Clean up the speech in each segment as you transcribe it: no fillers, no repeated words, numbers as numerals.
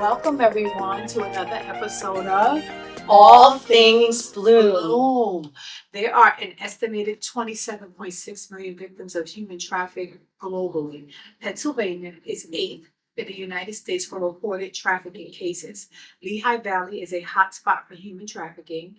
Welcome everyone to another episode of All Things Bloom. There are an estimated 27.6 million victims of human trafficking globally. Pennsylvania is eighth in the United States for reported trafficking cases. Lehigh Valley is a hotspot for human trafficking.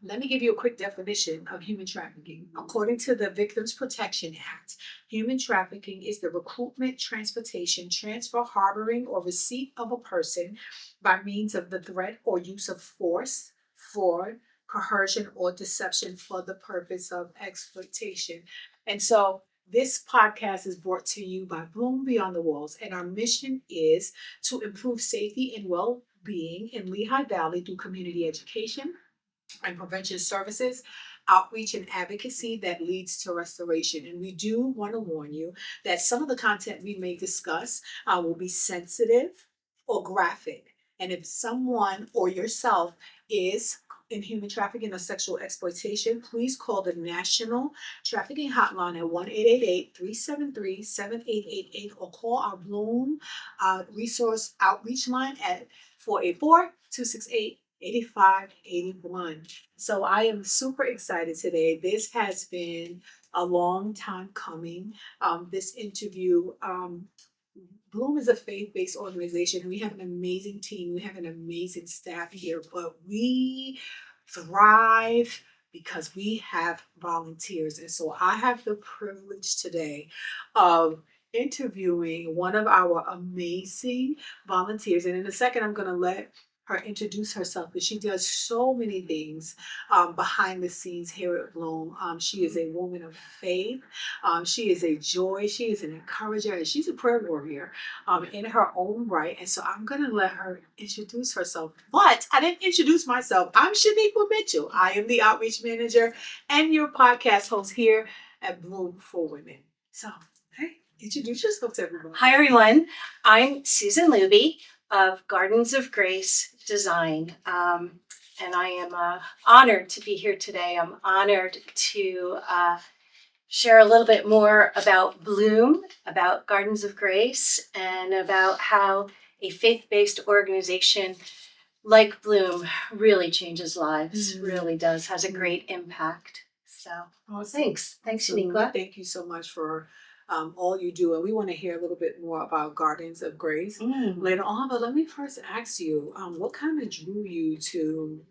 Let me give you a quick definition of human trafficking. According to the Victims Protection Act, human trafficking is the recruitment, transportation, transfer, harboring, or receipt of a person by means of the threat or use of force, fraud, coercion, or deception for the purpose of exploitation. And so this podcast is brought to you by Bloom Beyond the Walls, and our mission is to improve safety and well-being in Lehigh Valley through community education and prevention services, outreach and advocacy that leads to restoration. And we do want to warn you that some of the content we may discuss will be sensitive or graphic. And if someone or yourself is in human trafficking or sexual exploitation, please call the National Trafficking Hotline at 1-888-373-7888 or call our Bloom Resource Outreach Line at 484-268-8581. So I am super excited today. This has been a long time coming. This interview, Bloom is a faith-based organization. We have an amazing team. We have an amazing staff here, but we thrive because we have volunteers. And so I have the privilege today of interviewing one of our amazing volunteers. And in a second, I'm going to let her introduce herself, but she does so many things behind the scenes here at Bloom. She is a woman of faith. She is a joy. She is an encourager, and she's a prayer warrior in her own right. And so I'm going to let her introduce herself. But I didn't introduce myself. I'm Sheniqua Mitchell. I am the outreach manager and your podcast host here at Bloom for Women. So, hey, introduce yourself to everyone. Hi, everyone. I'm Susan Lubbe of Gardens of Grace Design. And I am honored to be here today. I'm honored to share a little bit more about Bloom, about Gardens of Grace, and about how a faith-based organization like Bloom really changes lives, really does, has a great impact. So, thanks. Thanks, Sheniqua. Thank you so much for all you do. And we want to hear a little bit more about Gardens of Grace later on. But let me first ask you, what kind of drew you to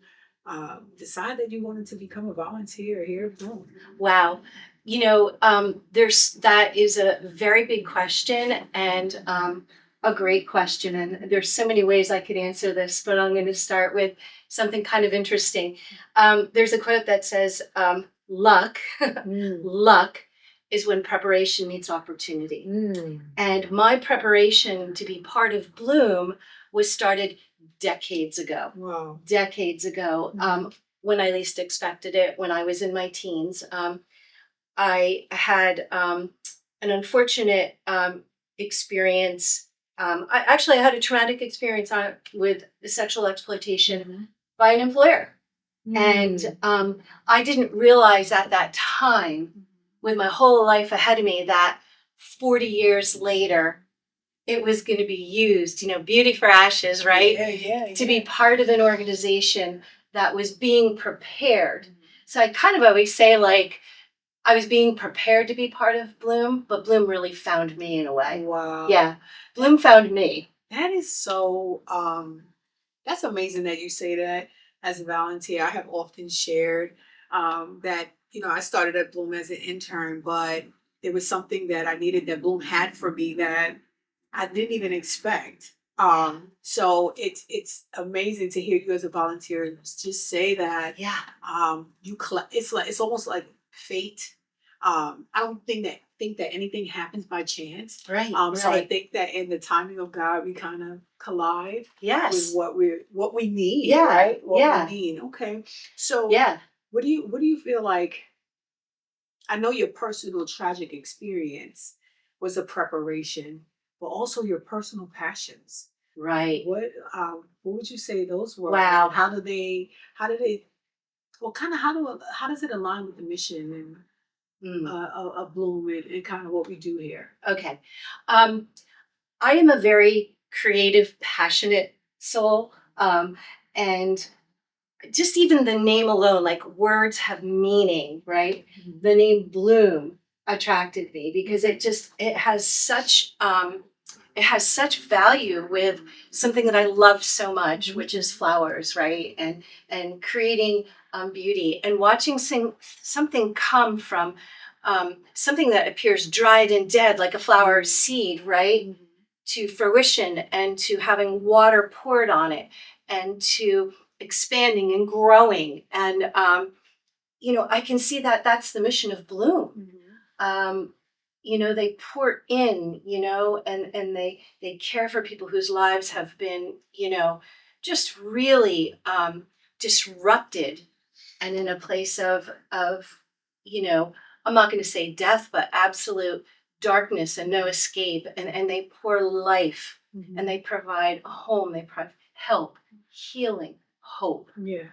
decide that you wanted to become a volunteer here at Bloom? Wow. You know, that is a very big question and a great question. And there's so many ways I could answer this, but I'm going to start with something kind of interesting. There's a quote that says, luck is when preparation meets opportunity. And my preparation to be part of Bloom was started decades ago. Wow. Decades ago, when I least expected it, when I was in my teens. I had an unfortunate experience. I had a traumatic experience with sexual exploitation by an employer. And I didn't realize at that time, with my whole life ahead of me, that 40 years later, it was going to be used, beauty for ashes, right? Yeah. To be part of an organization that was being prepared. So I kind of always say, like, I was being prepared to be part of Bloom, but Bloom really found me in a way. Wow. Yeah, Bloom found me. That is so, that's amazing that you say that as a volunteer. I have often shared that, I started at Bloom as an intern, but there was something that I needed that Bloom had for me that I didn't even expect. So it's amazing to hear you as a volunteer just say that. Yeah. It's almost like fate. I don't think that anything happens by chance. Right. So I think that in the timing of God, we kind of collide. Yes. With what we need. Yeah. Right. What we need. Okay. So yeah. What do you feel like? I know your personal tragic experience was a preparation, but also your personal passions. Right. What would you say those were? Wow. And how does it align with the mission and of Bloom and kind of what we do here? Okay. I am a very creative, passionate soul. And just even the name alone, like words have meaning, right? The name Bloom attracted me because it has such value with something that I love so much, which is flowers, right? And creating beauty and watching something come from something that appears dried and dead, like a flower seed, right? To fruition and to having water poured on it and to expanding and growing. And, I can see that that's the mission of Bloom. They pour in, and they care for people whose lives have been, just really disrupted and in a place of, I'm not going to say death, but absolute darkness and no escape. And they pour life and they provide a home, they provide help, healing, hope. Yeah.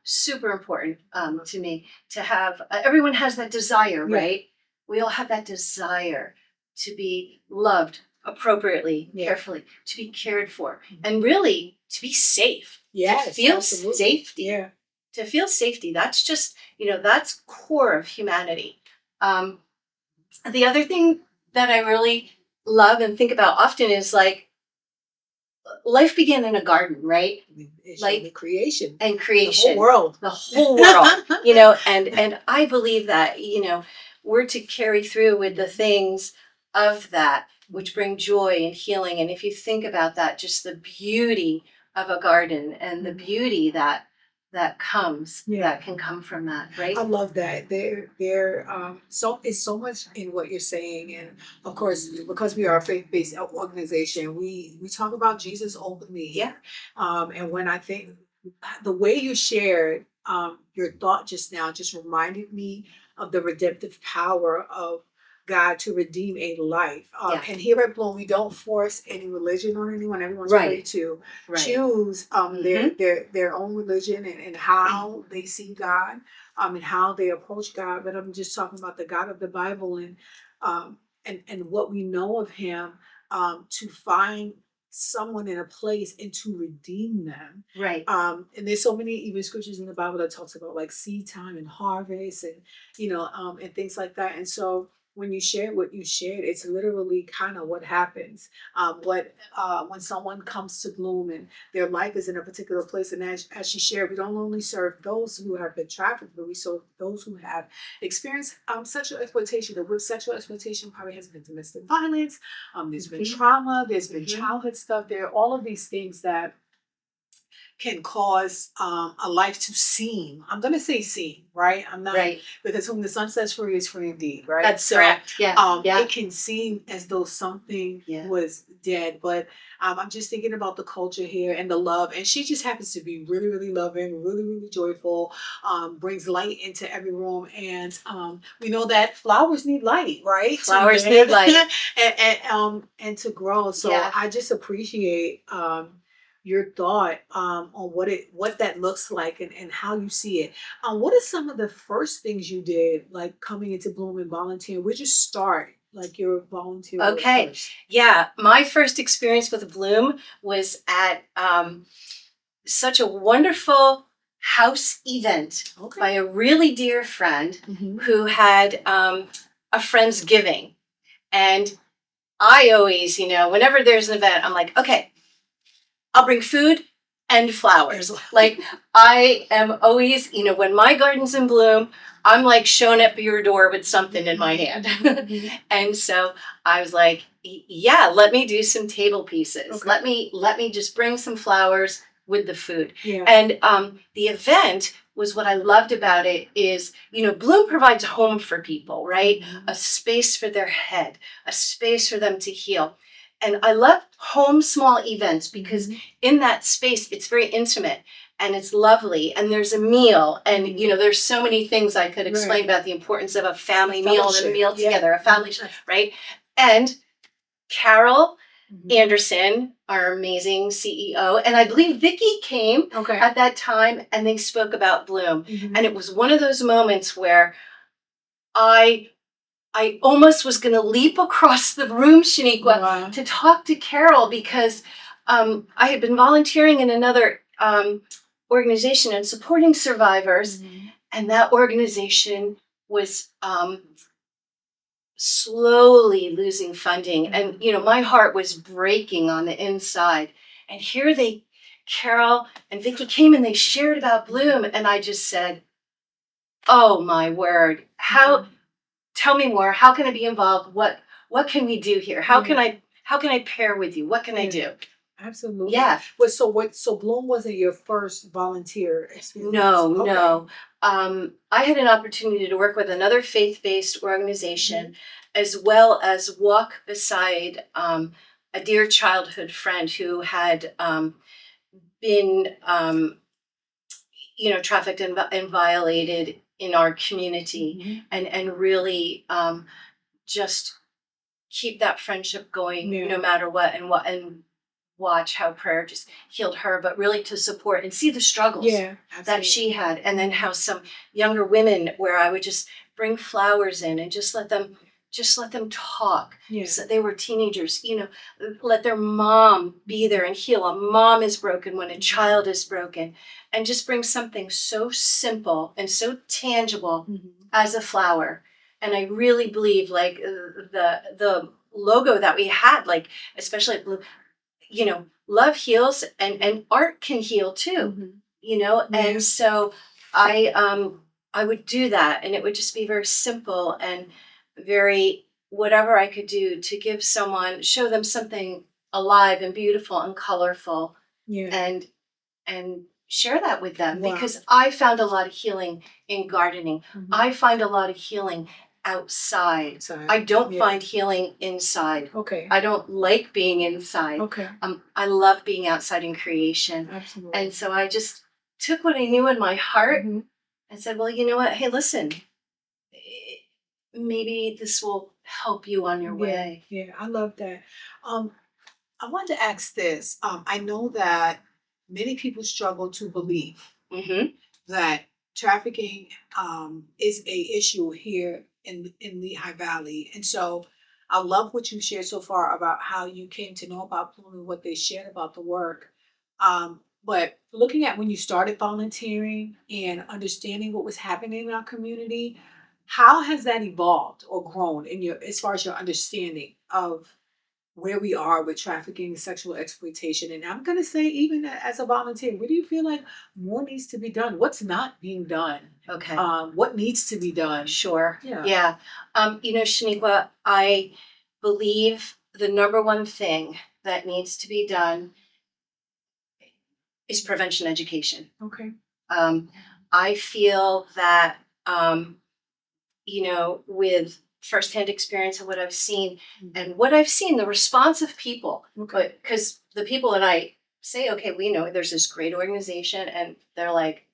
Super important to me to have, everyone has that desire, right? We all have that desire to be loved appropriately, carefully, to be cared for, and really to be safe. Yes, to feel absolutely. safety. Yeah. To feel safety. That's just, that's core of humanity. The other thing that I really love and think about often is like, life began in a garden, right? It's Like the creation. And creation. The whole world. And I believe that, we're to carry through with the things of that which bring joy and healing. And if you think about that, just the beauty of a garden and the beauty that comes, that can come from that, right? I love that. It's so much in what you're saying, and of course, because we are a faith-based organization, we talk about Jesus openly here. And when I think the way you shared your thought just now just reminded me of the redemptive power of God to redeem a life. And here at Bloom, we don't force any religion on anyone. Everyone's free to choose their own religion and how they see God and how they approach God. But I'm just talking about the God of the Bible and what we know of Him to find someone in a place and to redeem them. Right. And there's so many even scriptures in the Bible that talks about like seed time and harvest and and things like that. And so when you share what you shared, it's literally kind of what happens. When someone comes to Bloom and their life is in a particular place, and as she shared, we don't only serve those who have been trafficked, but we serve those who have experienced sexual exploitation. And with sexual exploitation, probably has been domestic violence. There's been trauma. There's been childhood stuff. There are all of these things that can cause a life to seem, I'm going to say seem, right? I'm not, because whom the sun sets free is free indeed, right? That's correct. It can seem as though something was dead, but I'm just thinking about the culture here and the love. And she just happens to be really, really loving, really, really joyful, brings light into every room. And we know that flowers need light, right? Flowers need light. and to grow. So I just appreciate your thought on what that looks like and how you see it. What are some of the first things you did, like coming into Bloom and volunteering? Where'd you start, like your volunteer? Okay, my first experience with Bloom was at such a wonderful house event by a really dear friend who had a Friendsgiving. And I always, whenever there's an event, I'm like, okay, I'll bring food and flowers. Like I am always, when my garden's in bloom, I'm like showing up at your door with something in my hand. And so I was like, let me do some table pieces. Let me just bring some flowers with the food. And the event was, what I loved about it is, Bloom provides a home for people, right? A space for their head, a space for them to heal. And I love home small events because in that space, it's very intimate and it's lovely. And there's a meal and, there's so many things I could explain about the importance of a family meal and a meal together, a family, right? And Carol Anderson, our amazing CEO, and I believe Vicki came at that time and they spoke about Bloom. And it was one of those moments where I I almost was going to leap across the room, Sheniqua, Wow. to talk to Carol because I had been volunteering in another organization and supporting survivors, and that organization was slowly losing funding. And, my heart was breaking on the inside. And here Carol and Vicky came and they shared about Bloom. And I just said, oh my word, tell me more. How can I be involved? What can we do here? How can I pair with you? What can I do? Absolutely. Yeah. So Bloom wasn't your first volunteer experience? No, no. I had an opportunity to work with another faith-based organization, as well as walk beside a dear childhood friend who had been, trafficked and violated in our community, and really just keep that friendship going, no matter what, and watch how prayer just healed her, but really to support and see the struggles that she had. And then how some younger women, where I would just bring flowers in and just let them talk. So they were teenagers, let their mom be there and heal. A mom is broken when a child is broken, and just bring something so simple and so tangible as a flower. And I really believe, like, the logo that we had, like, especially at Blue, love heals, and art can heal too, and so I would do that, and it would just be very simple and very whatever I could do to show them something alive and beautiful and colorful, and share that with them. Because I found a lot of healing in gardening. I find a lot of healing outside. I don't find healing inside. I don't like being inside. I love being outside in creation. Absolutely. And so I just took what I knew in my heart and said, well, you know what? Hey, listen, maybe this will help you on your way. Yeah, I love that. I wanted to ask this. I know that many people struggle to believe that trafficking is a issue here in Lehigh Valley. And so I love what you shared so far about how you came to know about Plume and what they shared about the work. But looking at when you started volunteering and understanding what was happening in our community, how has that evolved or grown in your as far as your understanding of where we are with trafficking and sexual exploitation? And I'm gonna say, even as a volunteer, what do you feel like more needs to be done? What's not being done? Okay. What needs to be done? Sure. Yeah. Sheniqua, I believe the number one thing that needs to be done is prevention education. Okay. I feel that, with firsthand experience of what I've seen, the response of people, because the people that I say, okay, we know there's this great organization, and they're like,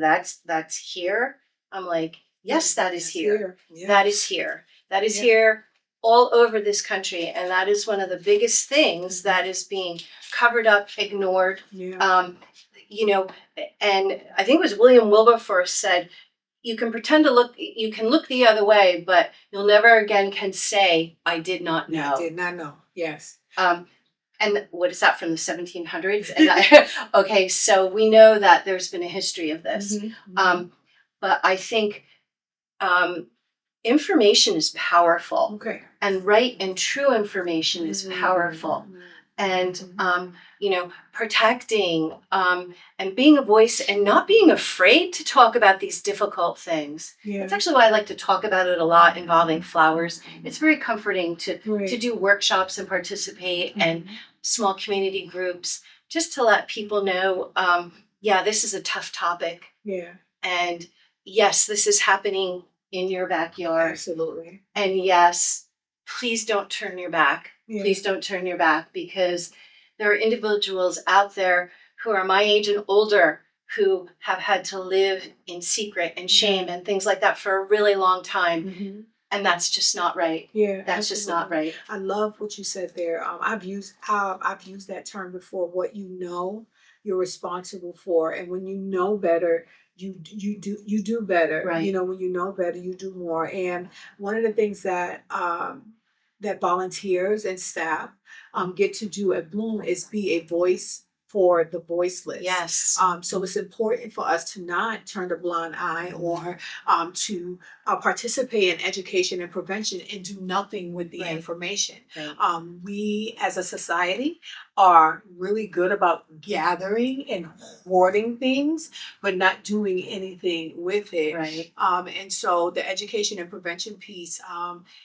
that's here. I'm like, yes, that is here. Yeah. That is here. That is here all over this country. And that is one of the biggest things that is being covered up, ignored. Yeah. And I think it was William Wilberforce said, you can you can look the other way, but you'll never again can say, I did not know. I did not know. Yes. And what is that, from the 1700s? And okay, so we know that there's been a history of this. But I think information is powerful. Okay. And right and true information is powerful. And, protecting and being a voice and not being afraid to talk about these difficult things. That's actually why I like to talk about it a lot involving flowers. It's very comforting to do workshops and participate and small community groups, just to let people know, this is a tough topic. Yeah. And yes, this is happening in your backyard. Absolutely. And yes, please don't turn your back. Please don't turn your back, because there are individuals out there who are my age and older who have had to live in secret and shame and things like that for a really long time. And that's just not right. Yeah, that's just not right. I love what you said there. I've used that term before. What you know, you're responsible for, and when you know better, you do better. Right. You know, when you know better, you do more. And one of the things that that volunteers and staff get to do at Bloom is be a voice for the voiceless. Yes. So it's important for us to not turn a blind eye or to participate in education and prevention and do nothing with the Right. information. Right. We as a society are really good about gathering and hoarding things, but not doing anything with it. Right. And so the education and prevention piece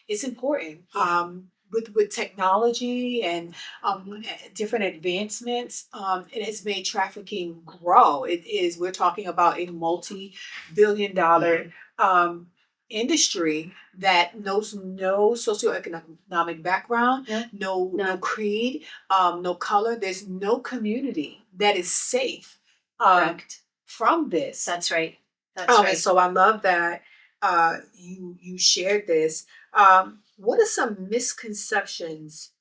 is important. Yeah. With technology and different advancements, it has made trafficking grow. We're talking about a multi-billion-dollar industry that knows no socioeconomic background, Yeah. no creed, no color. There's no community that is safe Correct. from this. That's right. That's And right. so I love that you shared this. What are some misconceptions?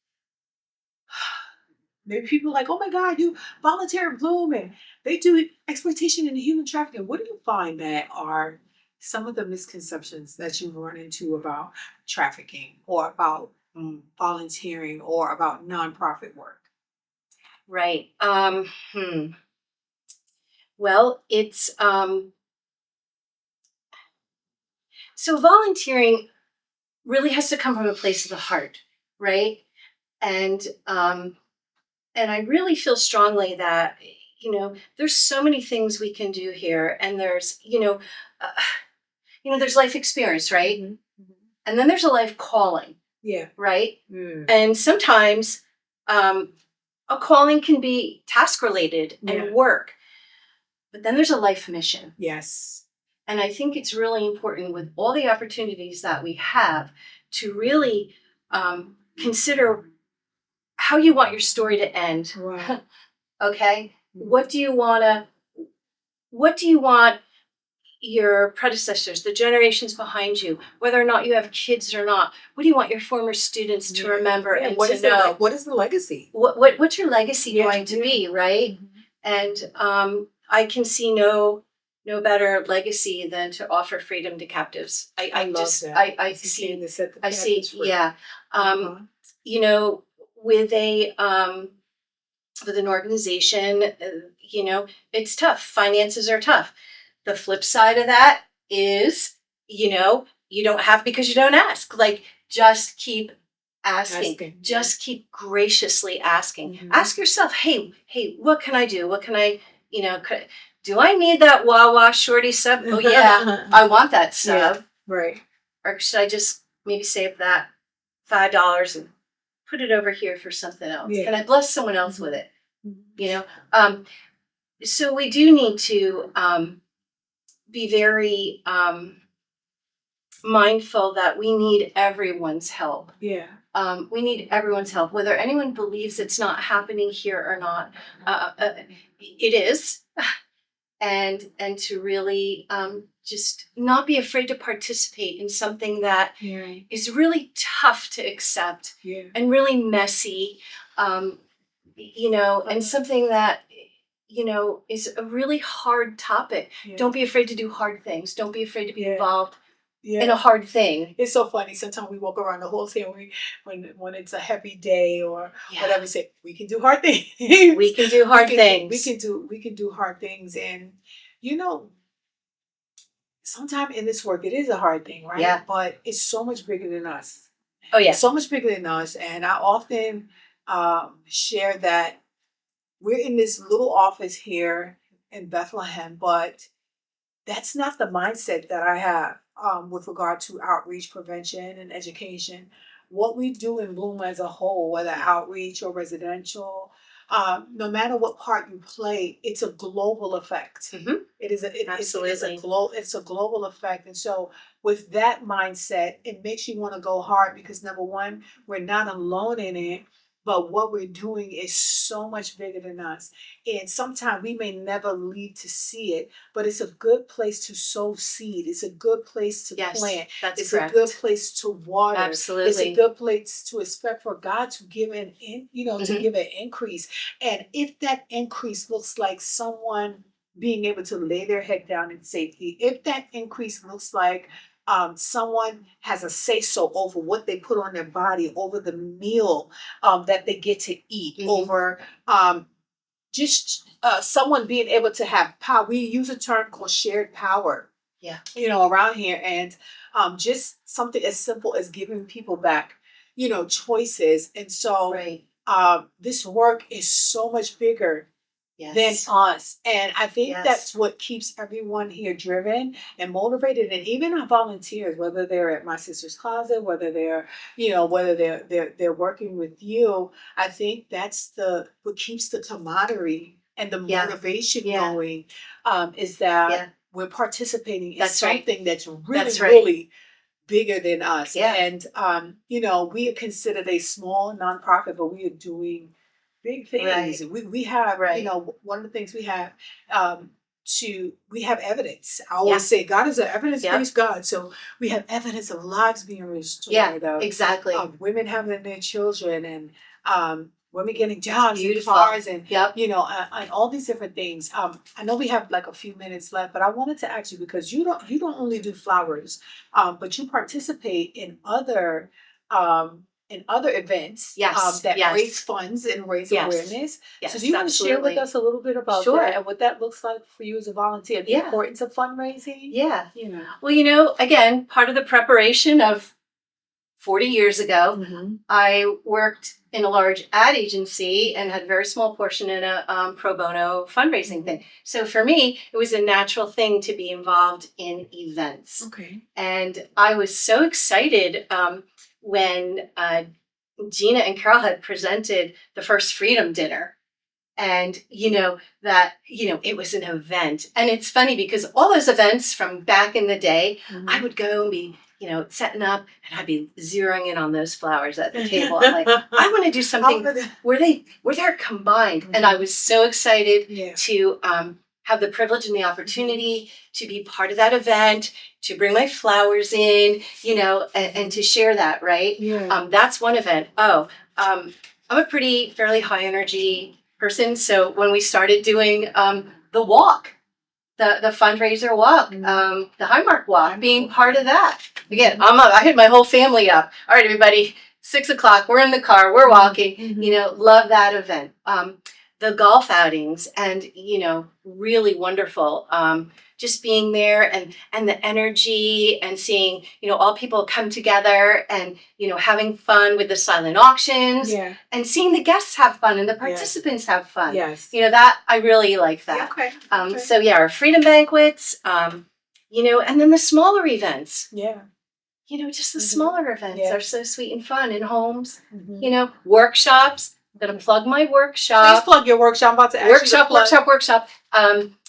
Maybe people are like, oh my God, you volunteer at Bloom and they do exploitation and human trafficking. What do you find that are some of the misconceptions that you run into about trafficking or about volunteering or about nonprofit work? Right. Well, it's so volunteering really has to come from a place of the heart, right? And and I really feel strongly that there's so many things we can do here, and there's there's life experience, right? Mhm. Mhm. And then there's a life calling, Yeah. right? Mm. And sometimes a calling can be task related Yeah. and work, but then there's a life mission. Yes. And I think it's really important with all the opportunities that we have to really consider how you want your story to end. Right. Okay? What do you want your predecessors, the generations behind you, whether or not you have kids or not, what do you want your former students to remember and what to is know? what is the legacy? What's your legacy Yeah, going to yeah. be, right? And I can see no better legacy than to offer freedom to captives. I love just that. I see yeah. Uh-huh. You know, with a with an organization, it's tough. Finances are tough. The flip side of that is, you don't have because you don't ask. Like, just keep asking. Just keep graciously asking. Mhm. Ask yourself, hey, what can I do? What can I, do I need that Wawa shorty sub? Oh yeah, I want that sub. Yeah, right. Or should I just maybe save that $5 and put it over here for something else? Yeah. Can I bless someone else with it? Mhm. So we do need to be very mindful that we need everyone's help. Yeah. We need everyone's help, whether anyone believes it's not happening here or not. It is, and to really just not be afraid to participate in something that is really tough to accept and really messy, and something that is a really hard topic. Yeah. Don't be afraid to do hard things. Don't be afraid to be involved Yeah. in a hard thing. It's so funny. Sometimes we walk around the halls here when it's a heavy day or whatever. We say we can do hard things. We can do hard things. We can do hard things, and sometimes in this work it is a hard thing, right? Yeah. But it's so much bigger than us. Oh yeah. So much bigger than us, and I often share that we're in this little office here in Bethlehem, but that's not the mindset that I have with regard to outreach, prevention, and education. What we do in Bloom as a whole, whether outreach or residential, no matter what part you play, it's a global effect. Mm-hmm. Absolutely. It's a global effect, and so with that mindset, it makes you want to go hard because number one, we're not alone in it. But what we're doing is so much bigger than us. And sometimes we may never leave to see it, but it's a good place to sow seed. It's a good place to plant. It's correct. A good place to water. Absolutely. It's a good place to expect for God to give to give an increase. And if that increase looks like someone being able to lay their head down in safety. If that increase looks like someone has a say so over what they put on their body, over the meal that they get to eat, over just someone being able to have power. We use a term called shared power, Yeah. around here. And just something as simple as giving people back, choices. And so Right. this work is so much bigger than Yes. us. And I think Yes. that's what keeps everyone here driven and motivated. And even our volunteers, whether they're at My Sister's Closet, whether they're, whether they're working with you, I think that's what keeps the camaraderie and the Yeah. motivation Yeah. going, is that Yeah. we're participating in That's right. something that's really, That's right. really bigger than us. Yeah. And we are considered a small nonprofit, but we are doing big things. Right. We have, Right. one of the things we have we have evidence. I Yeah. always say God is an evidence-based Yep. God. So we have evidence of lives being restored, Yeah. of Exactly. women having their children, and women getting jobs and Beautiful. cars, and Yep. and all these different things. I know we have like a few minutes left, but I wanted to ask you, because you don't only do flowers, but you participate in other events, Yes. that Yes. raise funds and raise Yes. awareness. Yes. So do you want to share with Absolutely. us a little bit about Sure. that and what that looks like for you as a volunteer, the Yeah. importance of fundraising? Yeah. You know. Well, again, part of the preparation of 40 years ago, Mm-hmm. I worked in a large ad agency and had a very small portion in a pro bono fundraising thing. So for me, it was a natural thing to be involved in events. Okay. And I was so excited when Gina and Carol had presented the first Freedom Dinner. And, it was an event. And it's funny because all those events from back in the day, I would go and be, setting up, and I'd be zeroing in on those flowers at the table. I'm like, I want to do something where they're combined. And I was so excited to have the privilege and the opportunity to be part of that event, to bring my flowers in, and to share that, right? Yeah. That's one event. I'm a fairly high energy person. So when we started doing the walk, the fundraiser walk, the Highmark walk, being part of that. Again, I had my whole family up. All right, everybody, 6:00, we're in the car, we're walking, love that event. The golf outings, and, really wonderful. Just being there, and the energy, and seeing, all people come together, and, having fun with the silent auctions, and seeing the guests have fun and the participants have fun. Yes. That I really like that. Okay. So our freedom banquets, and then the smaller events. Yeah. Just the smaller events are so sweet and fun in homes. Mm-hmm. Workshops. I'm gonna plug my Please workshop. plug your workshop. I'm about to ask you to plug. Workshop.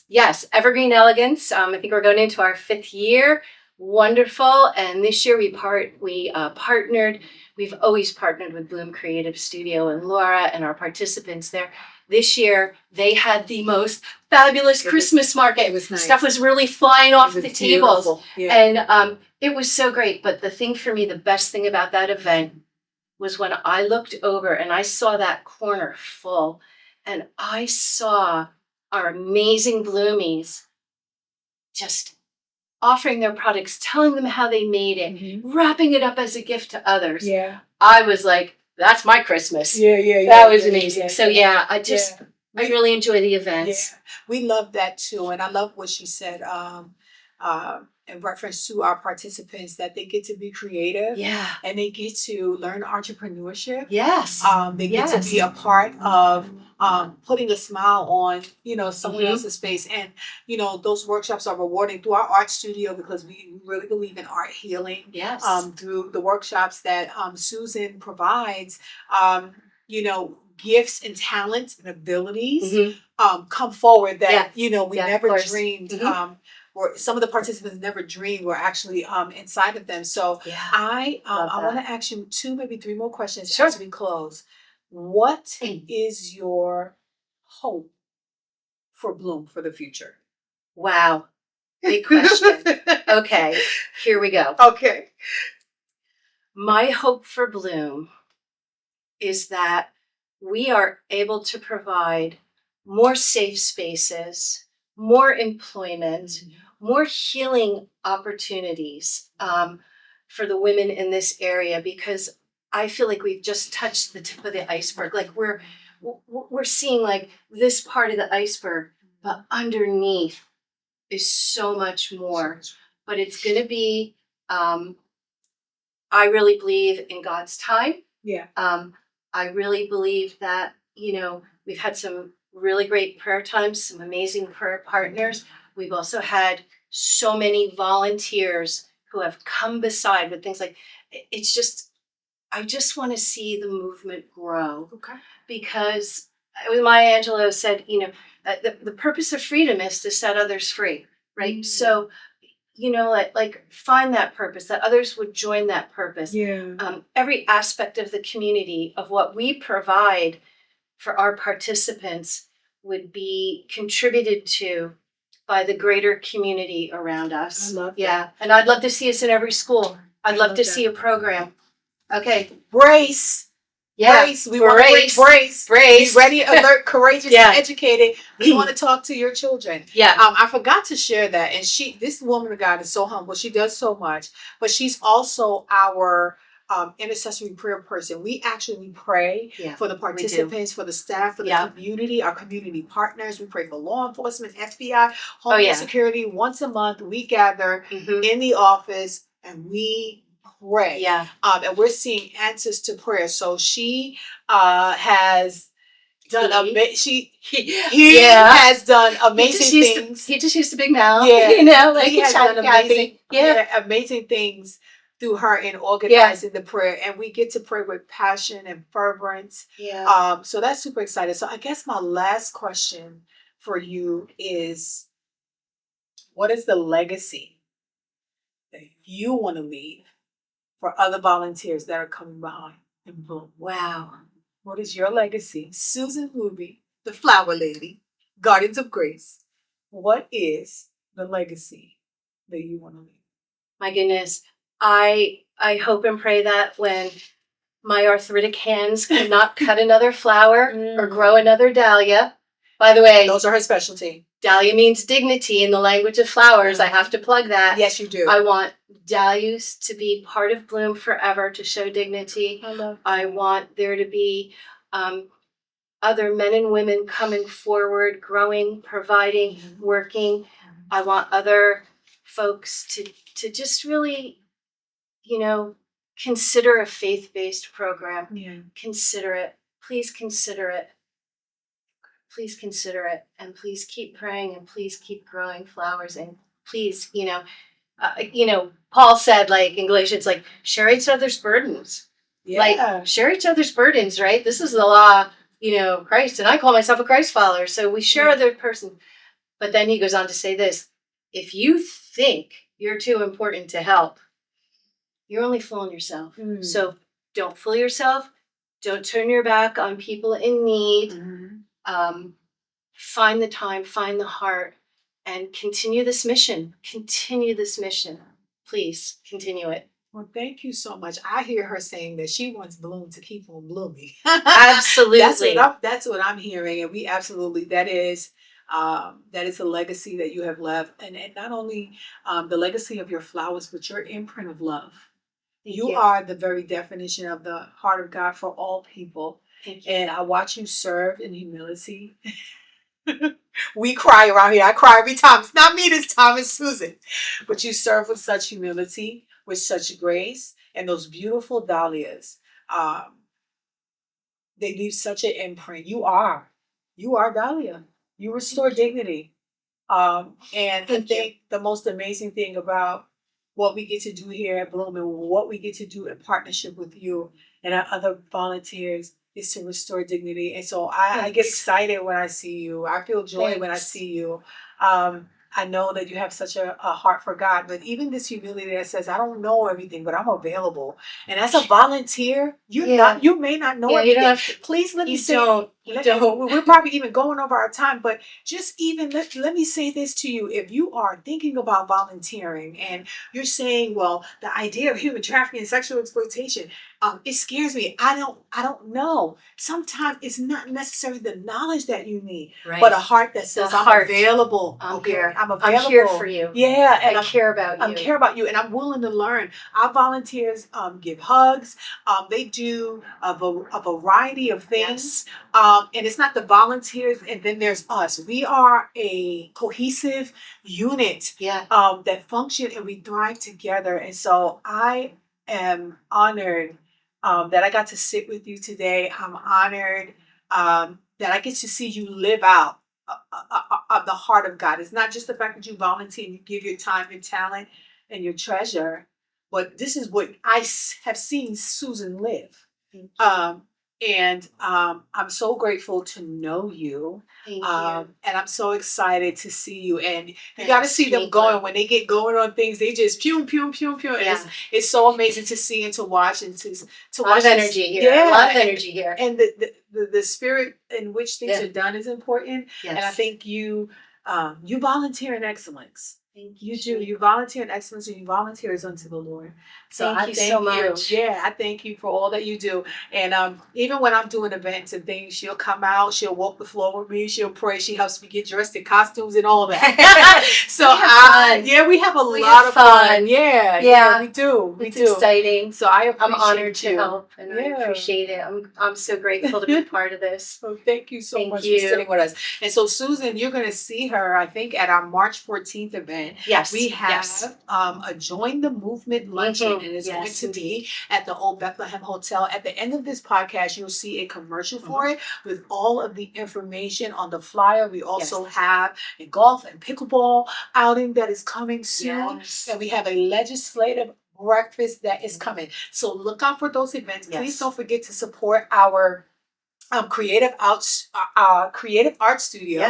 Yes, Evergreen Elegance. I think we're going into our 5th year. Wonderful. And this year we partnered. We've always partnered with Bloom Creative Studio and Laura and our participants there. This year they had the most fabulous Christmas market. It was nice. Stuff was really flying off the tables. Beautiful. Yeah. And it was so great. But the thing for me, the best thing about that event was when I looked over and I saw that corner full, and I saw our amazing Bloomies just offering their products, telling them how they made it, wrapping it up as a gift to others. Yeah. I was like, that's my Christmas. Yeah. That was amazing. So I really enjoy the events. Yeah. We love that too. And I love what she said in reference to our participants, that they get to be creative. Yeah. And they get to learn entrepreneurship. Yes. They get to be a part of putting a smile on, someone else's face. And, those workshops are rewarding through our art studio, because we really believe in art healing. Yes. Through the workshops that Susan provides, gifts and talents and abilities come forward that, we never dreamed. Or some of the participants never dreamed were actually inside of them. So I want to ask you 2, maybe 3 more questions as we close. What is your hope for Bloom for the future? Wow. Big question. Okay, here we go. Okay. My hope for Bloom is that we are able to provide more safe spaces, more employment, more healing opportunities for the women in this area, because I feel like we've just touched the tip of the iceberg. Like we're seeing like this part of the iceberg, but underneath is so much more. But it's going to be, I really believe in God's time. Yeah. I really believe that, we've had some really great prayer times, some amazing prayer partners. We've also had so many volunteers who have come beside with things like, it's just, I just want to see the movement grow. Okay. Because Maya Angelou said, the purpose of freedom is to set others free, right? Mm. So, like find that purpose, that others would join that purpose. Yeah. Every aspect of the community of what we provide for our participants would be contributed to by the greater community around us. I love that. Yeah. And I'd love to see us in every school. I'd love to that. see a program. Okay. Brace. Yeah. Brace. We want to brace. Brace. Be ready, alert, courageous, Yeah. and educated. We want to talk to your children. Yeah. I forgot to share that. And this woman of God is so humble. She does so much. But she's also our intercessory prayer person. We actually pray for the participants, for the staff, for the community, our community partners. We pray for law enforcement, FBI, Homeland Security. Once a month, we gather in the office and we pray. Yeah. And we're seeing answers to prayer. So she has done has done amazing things. He just used a big mouth. Yeah. Like he has done amazing things through her in organizing the prayer. And we get to pray with passion and fervence. Yeah. So that's super exciting. So I guess my last question for you is, what is the legacy that you want to leave for other volunteers that are coming behind in Bloom? Wow. What is your legacy? Susan Lubbe, the flower lady, Guardians of Grace. What is the legacy that you want to leave? My goodness. I hope and pray that when my arthritic hands cannot cut another flower or grow another dahlia. By the way, those are her specialty. Dahlia means dignity in the language of flowers. I have to plug that. Yes, you do. I want dahlias to be part of Bloom forever, to show dignity. I want there to be other men and women coming forward, growing, providing, working. I want other folks to just really, consider a faith-based program. Yeah. Consider it. Please consider it. Please consider it, and please keep praying, and please keep growing flowers, and please, Paul said, like in Galatians, like share each other's burdens. Yeah. Like share each other's burdens, right? This is the law, Christ, and I call myself a Christ follower, so we share other person. But then he goes on to say this: if you think you're too important to help, you're only fooling yourself. So don't fool yourself. Don't turn your back on people in need. Find the time, find the heart, and continue this mission. Continue this mission. Please continue it. Well, thank you so much. I hear her saying that she wants Bloom to keep on blooming. Absolutely. That's what I'm hearing. And we absolutely, that is a legacy that you have left. And not only the legacy of your flowers, but your imprint of love. You are the very definition of the heart of God for all people. And I watch you serve in humility. We cry around here. I cry every time. It's not me this time, it's Susan. But you serve with such humility, with such grace, and those beautiful dahlias. They leave such an imprint. You are Dalia. You restore dignity. And I think the most amazing thing about what we get to do here at Bloom and what we get to do in partnership with you and our other volunteers is to restore dignity. And so I get excited when I see you. I feel joy when I see you. I know that you have such a heart for God, but even this humility that says, I don't know everything, but I'm available. And as a volunteer, you may not know everything. Please let me say, We're probably even going over our time, but just even let me say this to you. If you are thinking about volunteering and you're saying, well, the idea of human trafficking and sexual exploitation, it scares me. I don't know. Sometimes it's not necessarily the knowledge that you need, but a heart that says, I'm available. I'm here. I'm available. I'm here for you. Yeah. And I care about you. I care about you, and I'm willing to learn. Our volunteers give hugs. They do a variety of things. And it's not the volunteers, and then there's us. We are a cohesive unit that function and we thrive together. And so I am honored that I got to sit with you today. I'm honored that I get to see you live out the heart of God. It's not just the fact that you volunteer and you give your time, your talent, and your treasure, but this is what have seen Susan live. And I'm so grateful to know you. Thank you. And I'm so excited to see you. And you got to see them going. When they get going on things, they just pew, pew, pew, pew. Yeah. It's so amazing to see and to watch and to watch energy here. Yeah. A lot of energy here. And the spirit in which things are done is important. Yes. And I think you volunteer in excellence. Thank You do. You volunteer in excellence, and you volunteer as unto the Lord. So thank I you thank so you. much. Yeah, I thank you for all that you do. And even when I'm doing events and things, she'll come out, she'll walk the floor with me, she'll pray, she helps me get dressed in costumes and all that. So we have a lot of fun. Yeah, we do. It's exciting. So I'm honored to help, and I appreciate it. I'm so grateful to be part of this. So thank you so much for sitting with us. And so Susan, you're going to see her, I think, at our March 14th event. Yes. We have a Join the Movement luncheon, and it's going to be at the Old Bethlehem Hotel. At the end of this podcast, you'll see a commercial for it with all of the information on the flyer. We also have a golf and pickleball outing that is coming soon, and we have a legislative breakfast that is coming. So look out for those events. Please don't forget to support our creative art studio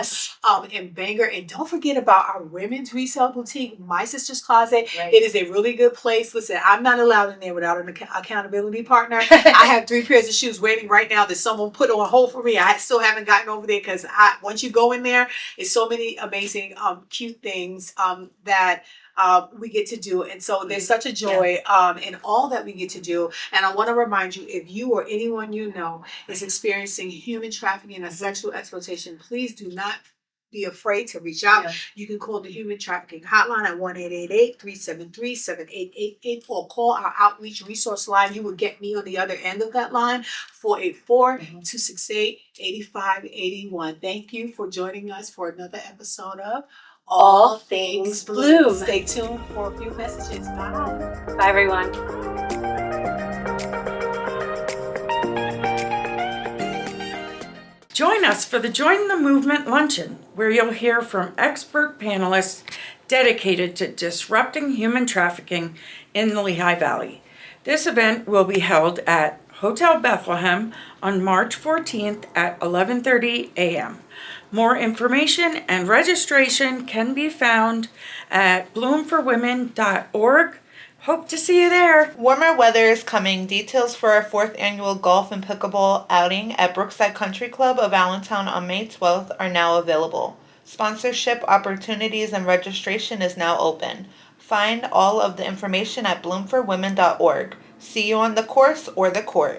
in Bangor, and don't forget about our women's resale boutique, My Sister's Closet. It is a really good place. Listen, I'm not allowed in there without an accountability partner. I have 3 pairs of shoes waiting right now that someone put on hold for me. I still haven't gotten over there because once you go in there, it's so many amazing cute things that we get to do. And so there's such a joy in all that we get to do. And I want to remind you, if you or anyone you know is experiencing human trafficking and sexual exploitation, please do not be afraid to reach out. You can call the Human Trafficking Hotline at 1-888-373-7888 or call our outreach resource line. You will get me on the other end of that line, 484-268-8581. Thank you for joining us for another episode of All Things Bloom. Stay tuned for a few messages. Bye. Bye, everyone. Join us for the Join the Movement luncheon, where you'll hear from expert panelists dedicated to disrupting human trafficking in the Lehigh Valley. This event will be held at Hotel Bethlehem on March 14th at 11:30 a.m. More information and registration can be found at bloomforwomen.org. Hope to see you there. Warmer weather is coming. Details for our 4th annual golf and pickleball outing at Brookside Country Club of Allentown on May 12th are now available. Sponsorship opportunities and registration is now open. Find all of the information at bloomforwomen.org. See you on the course or the court.